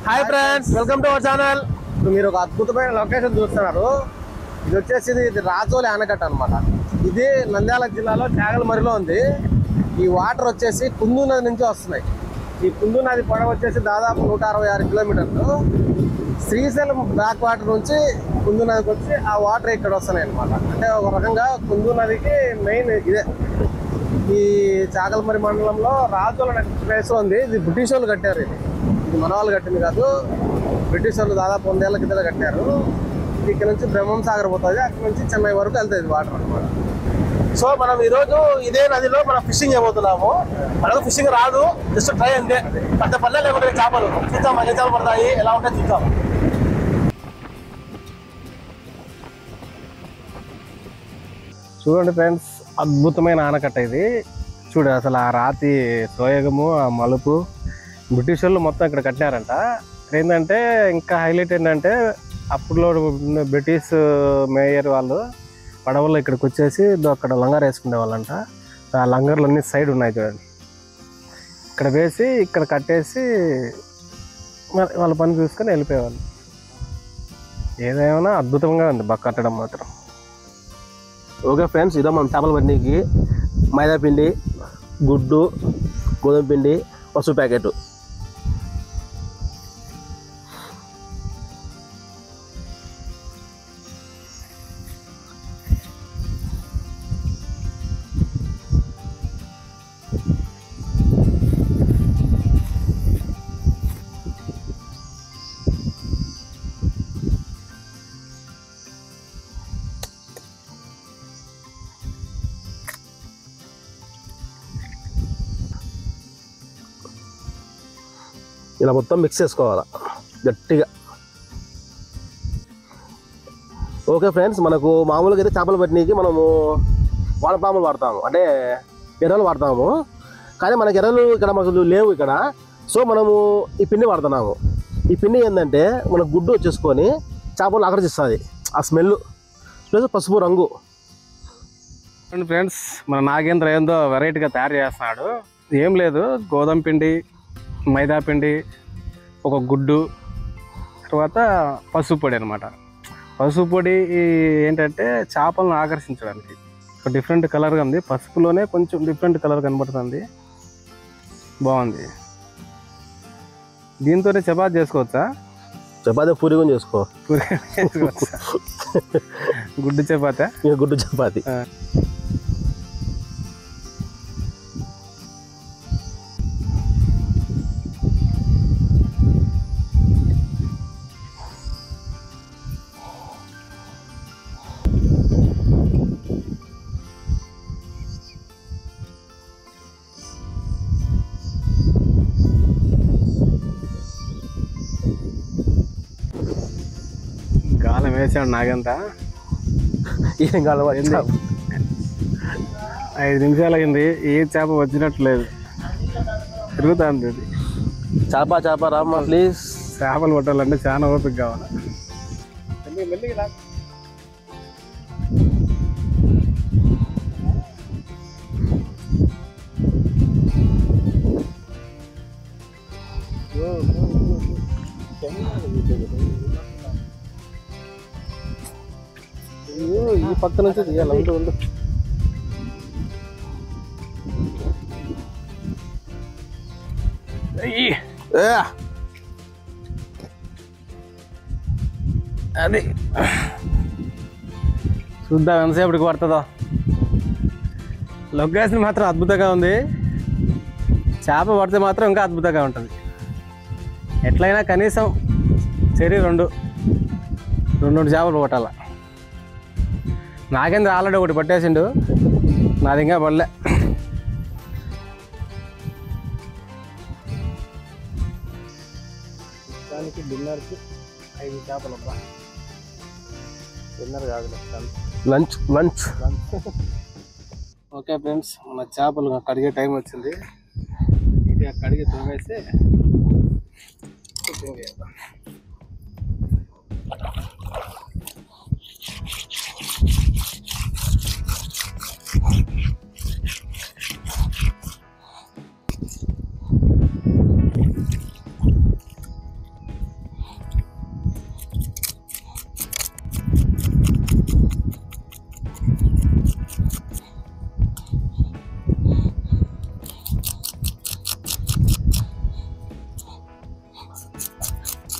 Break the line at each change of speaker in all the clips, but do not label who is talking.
Hi friends, welcome to our channel. మీరు ఒక అద్భుతమైన లొకేషన్ చూస్తున్నారు. ఇది వచ్చేసి ఇది రాజోలి ఆనకట్ట అనమాట. ఇది నంద్యాల జిల్లాలో చాగలమరిలో ఉంది. ఈ వాటర్ వచ్చేసి కుందు నది నుంచి వస్తున్నాయి. ఈ కుందు నది పొడవు వచ్చేసి దాదాపు 166 కిలోమీటర్లు. శ్రీశైలం బ్యాక్ వాటర్ నుంచి కుందు నదికి వచ్చి ఆ వాటర్ ఇక్కడ వస్తున్నాయి అనమాట. అంటే ఒక రకంగా కుందు నదికి మెయిన్ ఇదే. ఈ చాగలమరి మండలంలో రాజోలి అనే ప్లేస్ ఉంది. ఇది బ్రిటిష్ వాళ్ళు కట్టారు. ఇది మన వాళ్ళు కట్టింది కాదు, బ్రిటిష్ వాళ్ళు దాదాపు 100 ఏళ్ల కింద కట్టారు. ఇక్కడ నుంచి బ్రహ్మం సాగర్ పోతుంది, అక్కడ నుంచి చెన్నై వరకు వెళ్తుంది వాటర్ అనమాట. సో మనం ఈరోజు ఇదే నదిలో మనం ఫిషింగ్ చేయబోతున్నాము. మనకు ఫిషింగ్ రాదు, జస్ట్ ట్రై అంతే. పెద్ద పల్లె లేకుంటే చేపలు చూద్దాం, ఎన్ని చేపలు పడతాయి, ఎలా ఉంటాయి చూద్దాం. చూడండి ఫ్రెండ్స్, అద్భుతమైన ఆనకట్ట ఇది. చూడు అసలు ఆ రాతి సోయగము, ఆ మలుపు బ్రిటిష్ వాళ్ళు మొత్తం ఇక్కడ కట్టినారంట. ఏంటంటే ఇంకా హైలైట్ ఏంటంటే అప్పుడులో బ్రిటిష్ మేయర్ వాళ్ళు పడవల్లో ఇక్కడికి వచ్చేసి అక్కడ లంగర్ వేసుకునే వాళ్ళంట. ఆ లంగర్లు అన్ని సైడ్ ఉన్నాయి చూడండి, ఇక్కడ వేసి ఇక్కడ కట్టేసి వాళ్ళ పని చూసుకొని వెళ్ళిపోయేవాళ్ళు. ఏదేమైనా అద్భుతంగా ఉంది బాగా కట్టడం మాత్రం. ఓకే ఫ్రెండ్స్, ఇదో మనం చేపల పట్టినీకి మైదా పిండి, గుడ్డు, గోధుమ పిండి, పసుపు ప్యాకెట్. ఇలా మొత్తం మిక్స్ చేసుకోవాలి గట్టిగా. ఓకే ఫ్రెండ్స్, మనకు మామూలుగా అయితే చేపలు పట్టినీకి మనము వానపాములు వాడతాము, అంటే ఎర్రలు వాడతాము. కానీ మనకి ఎర్రలు ఇక్కడ మనకు లేవు ఇక్కడ. సో మనము ఈ పిండి వాడుతున్నాము. ఈ పిండి ఏంటంటే మనకు గుడ్డు వచ్చేసుకొని చేపలు ఆకర్షిస్తుంది, ఆ స్మెల్ ప్లస్ పసుపు రంగు. ఫ్రెండ్స్, మన నాగేంద్ర ఏందో వెరైటీగా తయారు చేస్తున్నాడు. ఏం లేదు, గోధుమ పిండి, మైదా పిండి, ఒక గుడ్డు, తర్వాత పసుపు పొడి అనమాట. పసుపు పొడి ఏంటంటే చేపలను ఆకర్షించడానికి ఒక డిఫరెంట్ కలర్గా ఉంది. పసుపులోనే కొంచెం డిఫరెంట్ కలర్ కనబడుతుంది, బాగుంది. దీంతోనే చపాతీ చేసుకోవచ్చా? చపాతీ పూరి కూడా చేసుకోవచ్చా? గుడ్డు చపాతీ, గుడ్డు చపాతీ. గాలం వేసాడు నాగంత. ఏం గాలం? 5 నిమిషాలు అయింది, ఏ చేప వచ్చినట్లేదు, తిరుగుతుంది. చేప రామ్మా ప్లీజ్. చేపలు పట్టాలంటే చాలా ఓపిక కావాలి. ఈ పక్క నుంచి తీయాలి. ఉండు అది చూద్దాం ఎంతసేపటికి పడుతుందో. లొకేషన్ మాత్రం అద్భుతంగా ఉంది. చేప పడితే మాత్రం ఇంకా అద్భుతంగా ఉంటుంది. ఎట్లయినా కనీసం చెరి రెండు చేపలు పట్టాల. నాగేంద్ర ఆల్రెడీ ఒకటి పట్టేసిండు, నాది ఇంకా పడలే. దానికి డిన్నర్కి 5 చేపలు. డిన్నర్ కాదు, లంచ్. ఓకే ఫ్రెండ్స్, మన చేపలు కడిగే టైం వచ్చింది. ఇది కడిగి తోమేసి కుకింగ్ చేద్దాం.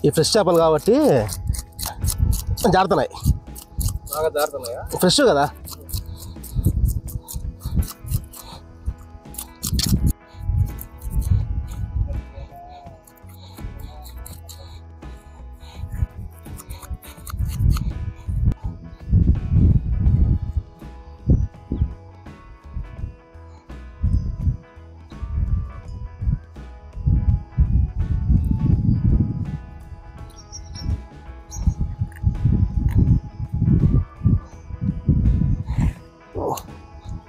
ఈ ఫ్రెష్ చేపలు కాబట్టి జారుతున్నాయి,
బాగా జారుతున్నాయా?
ఫ్రెష్ కదా.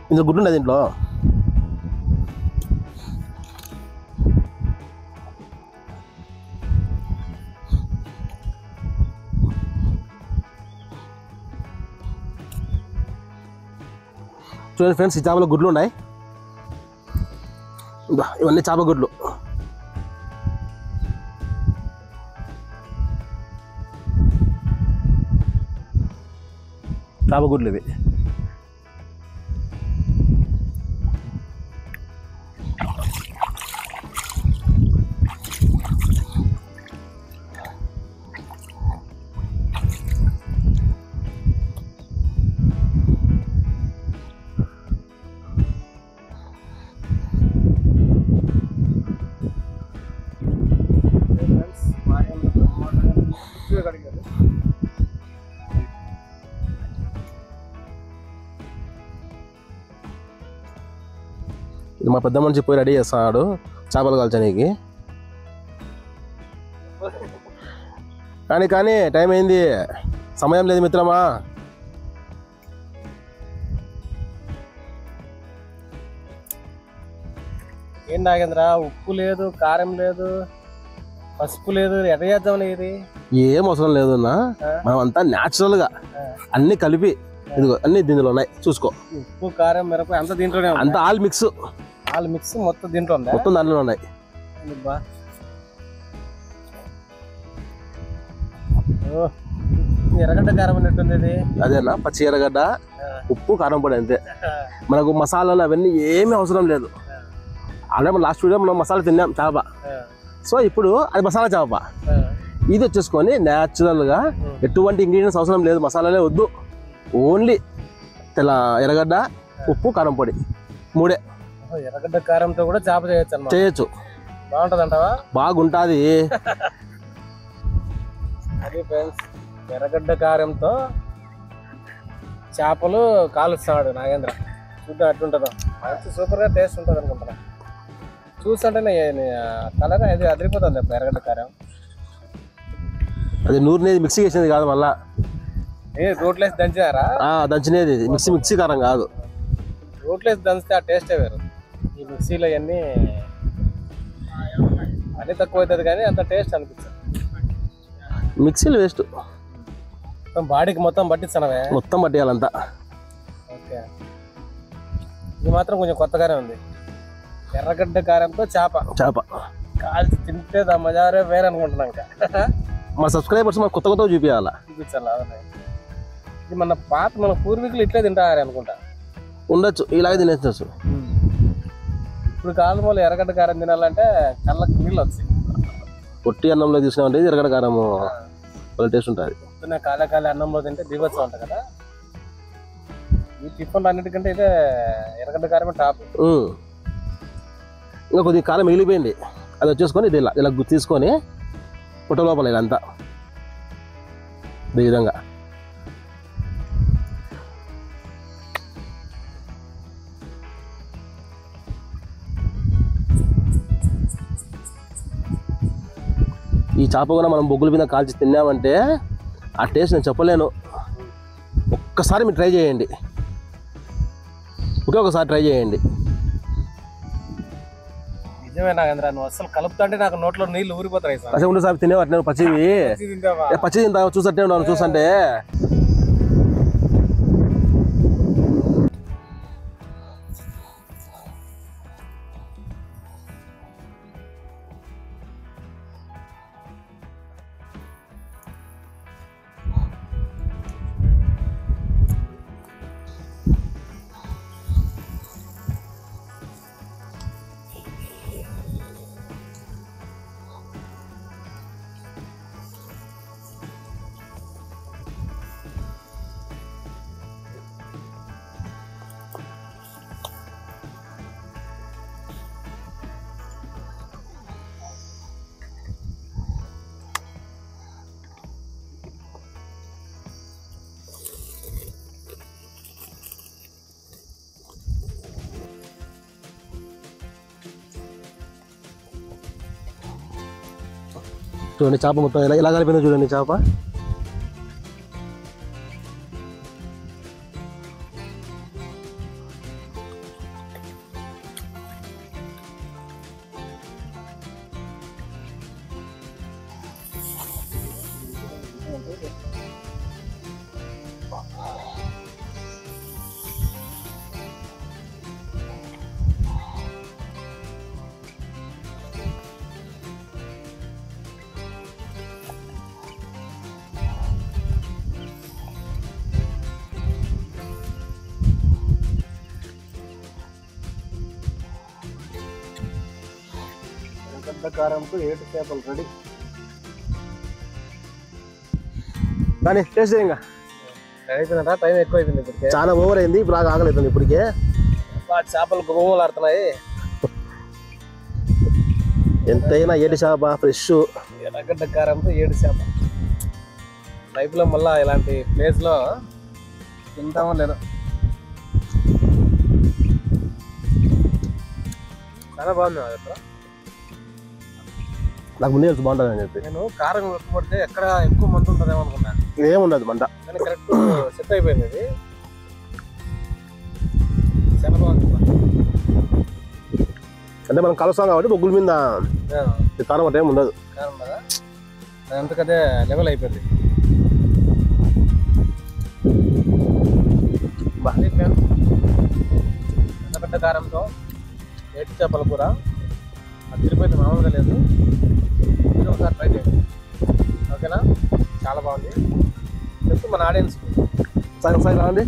ఇందులో గుడ్డు ఉండదు దీంట్లో. చూడండి ఫ్రెండ్స్, ఈ చేపల గుడ్లు ఉన్నాయి. ఇవన్నీ చేప గుడ్లు. చేప గుడ్లు ఇవి. ఇది మా పెద్ద మనిషి పోయి రెడీ చేస్తున్నాడు చేపలు కాల్చడానికి. కానీ టైం అయింది, సమయం లేదు మిత్రమా.
ఏం నాగేంద్ర, ఉప్పు లేదు, కారం లేదు, పసుపు లేదు, ఎట్లా చేద్దాం? ఇది
ఏం అవసరం లేదన్నా, మనం అంతా న్యాచురల్ గా అన్ని కలిపి ఇదిగో అన్ని దీనిలో ఉన్నాయి చూసుకో.
ఉప్పు కారం మిరపకాయ అంతా దీంట్లోనే,
అంతా ఆల్ మిక్స్
మొత్తం దీంట్లో ఉంది,
మొత్తం దాంట్లో ఉన్నాయి.
ఎర్రగడ్డ కారం ఉన్నట్టుంది ఇది.
అదేనా, పచ్చి ఎర్రగడ్డ, ఉప్పు, కారం పొడి అంతే. మనకు మసాలాలు అవన్నీ ఏమీ అవసరం లేదు. ఆల్రెడీ లాస్ట్ వీడియో మనం మసాలా తిన్నాం చేప, సో ఇప్పుడు అది మసాలా చేప. ఇది వచ్చేసుకొని న్యాచురల్ గా ఎటువంటి ఇంగ్రీడియంట్స్ అవసరం లేదు, మసాలాలే వద్దు, ఓన్లీ తెల్ల ఎర్రగడ్డ, ఉప్పు, కారం పొడి, మూడే.
ఎర్రగడ్డ కారంతో కూడా చేప
చేయొచ్చు.
బాగుంటది అంటావా?
బాగుంటుంది.
అది ఫ్రెండ్స్, ఎర్రగడ్డ కారంతో చేపలు కాలుస్తాడు నాగేంద్ర. చూద్దాం ఎట్లుంటుందో. మంచి సూపర్ గా టేస్ట్ ఉంటుంది అనుకుంటున్నా. చూస్తుంటేనే కలర్ అది అదిరిపోతుంది ఎర్రగడ్డ కారం.
అది నూరినేది మిక్సీ చేసేది కాదు, మళ్ళా
రోట్లేసి దంచారా?
దంచినేది, మిక్సీ కారం కాదు.
రోట్లేసి దంచితే ఆ టేస్టే వేరు. ఈ మిక్సీలో అన్నీ తక్కువ అవుతుంది కానీ అంత టేస్ట్ అనిపిస్తుంది.
మిక్సీలు వేస్ట్,
మొత్తం బాడీకి మొత్తం పట్టిస్తానవే,
మొత్తం పట్టేయాలంతా.
ఓకే, ఇది మాత్రం కొంచెం కొత్తగానే ఉంది. ఎర్రగడ్డ కారంతో చేప కాల్చి తింటే మజారే వేరే అనుకుంటున్నాం. ఇంకా
మా సబ్స్క్రైబర్స్ మాకు కొత్త చూపించాలా.
ఇది మన పూర్వీకులు ఇట్లే తింటారు అనుకుంటా.
ఉండొచ్చు, ఇలాగే తినేచ్చు.
ఇప్పుడు కాలం వాళ్ళు ఎర్రగడ్డ కారం తినాలంటే కళ్ళకి నీళ్ళు వచ్చాయి.
పొట్టి అన్నంలో తీసుకున్నామంటే ఎర్రగడ్డ కారము టేస్ట్ ఉంటుంది.
కాలే అన్నంలో తింటే దిగొచ్చు అంట కదా. ఈ టిఫిన్లు అన్నిటికంటే ఇదే ఎర్రగడ్డ కారమే టాప్.
ఇంకా కొద్దిగా కారం మిగిలిపోయింది, అది వచ్చేసుకొని ఇది ఇలా తీసుకొని పుట్ట లోపల ఇదంతా ఈ విధంగా. ఈ చేప కూడా మనం బొగ్గుల మీద కాల్చి తిన్నామంటే ఆ టేస్ట్ నేను చెప్పలేను. ఒక్కసారి మీరు ట్రై చేయండి, ఒకసారి ట్రై చేయండి.
నిజమే నాగేంద్ర, నువ్వు అసలు కలుపుతుంటే నాకు నోట్లో నీళ్ళు ఊరిపోతాయి.
అసలు ఉండే సార్ తినేవాటి నేను పచ్చి తింటా చూసంటే ఉన్నాను చూసంటే. చూడండి చేప మొత్తం ఇలా కలిపిందో చూడండి చేప.
కారంతో 7 చేపలు రెడీ.
కానీ టేస్ట్ ఇంకా
అయిపోయిందా? టైం ఎక్కువ అయిపోయింది ఇప్పటికే,
చాలా ఓవర్ అయింది. ఇప్పుడు బాగా ఆగలేదు ఇప్పటికే.
చేపలు గుమ్మలు ఆడుతున్నాయి.
ఎంతైనా 7 చేప ఫ్రెష్.
ఎర్రగడ్డ కారంతో 7 చేప. లైఫ్లో మళ్ళీ ఇలాంటి ప్లేస్లో తింటామో లేదు. చాలా బాగుంది అక్కడ.
నాకు ముందే తెలుసు బాగుంటుంది అని చెప్పి.
నేను కారం పడితే ఎక్కడ ఎక్కువ మంట ఉంటుందేమో అనుకున్నా.
ఏముండదు మంట,
కానీ కరెక్ట్ సెట్ అయిపోయింది. ఇది చాలా బాగుంది.
అంటే మనం కలుస్తాం కాబట్టి బొగ్గుల మీద కారం అంటే ఏమి ఉండదు.
కారం కదా, అంతకదే లెవెల్ అయిపోయింది. పెద్ద కారంతో 7 చేపల కూర తిరిపోయింది, మామూలుగా లేదు. మీరు ఒకసారి ట్రై చేయండి, ఓకేనా? చాలా బాగుంది. చెప్పు మన ఆడియన్స్
ఒకసారి రాండి.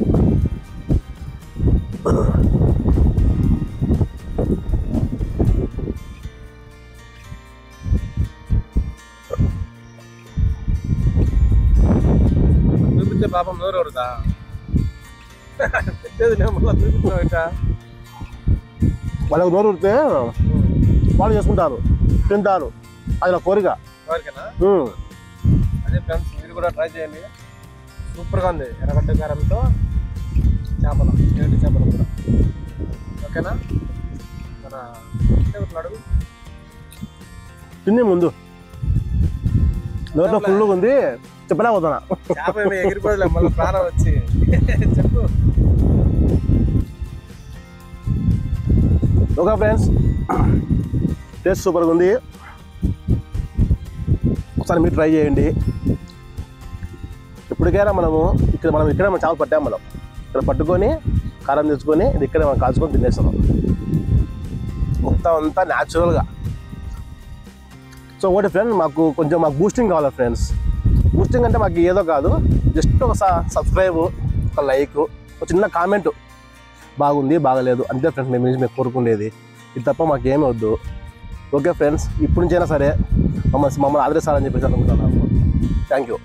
చూపించే పాపం నోరు ఎవరుదా పెట్టేది నేను మళ్ళీ చూపించావు ఇక.
వాళ్ళకి నోరు ఉడితే వాళ్ళు చేసుకుంటారు, తింటారు. అది నా కోరిక.
ఎవరికైనా అదే ఫ్రెండ్స్, మీరు కూడా ట్రై చేయండి. సూపర్గా ఉంది. ఎర్రగడ్డ కారంతో చేపలు, 7 చేపలు కూడా. ఓకేనా? మన అడుగు
తిని ముందు నోట్లో ఫుల్గా ఉంది, చెప్పలేకపోతున్నా.
చేప ఏమి ఎగిరిపోదులే, మళ్ళీ ప్రాణం వచ్చి. చెప్పు.
ఓకే ఫ్రెండ్స్, టేస్ట్ సూపర్గా ఉంది. ఒకసారి మీరు ట్రై చేయండి. ఇప్పటికైనా మనం ఇక్కడే చేప పట్టాము. మనం ఇక్కడ పట్టుకొని కారం తెచ్చుకొని ఇది ఇక్కడే మనం కాల్చుకొని తినేస్తున్నాం. మొత్తం అంతా న్యాచురల్గా. సో ఒకటి ఫ్రెండ్, మాకు బూస్టింగ్ కావాలి ఫ్రెండ్స్. బూస్టింగ్ అంటే మాకు ఏదో కాదు, జస్ట్ ఒక సబ్స్క్రైబ్, ఒక లైక్, ఒక చిన్న కామెంట్, బాగుంది బాగలేదు అంతే ఫ్రెండ్స్. మేము కోరుకునేది ఇది తప్ప మాకేమీ వద్దు. ఓకే ఫ్రెండ్స్, ఇప్పటి నుంచైనా సరే మమ్మల్ని ఆదరిస్తారని చెప్పేసి అనుకుంటున్నాము. Thank you.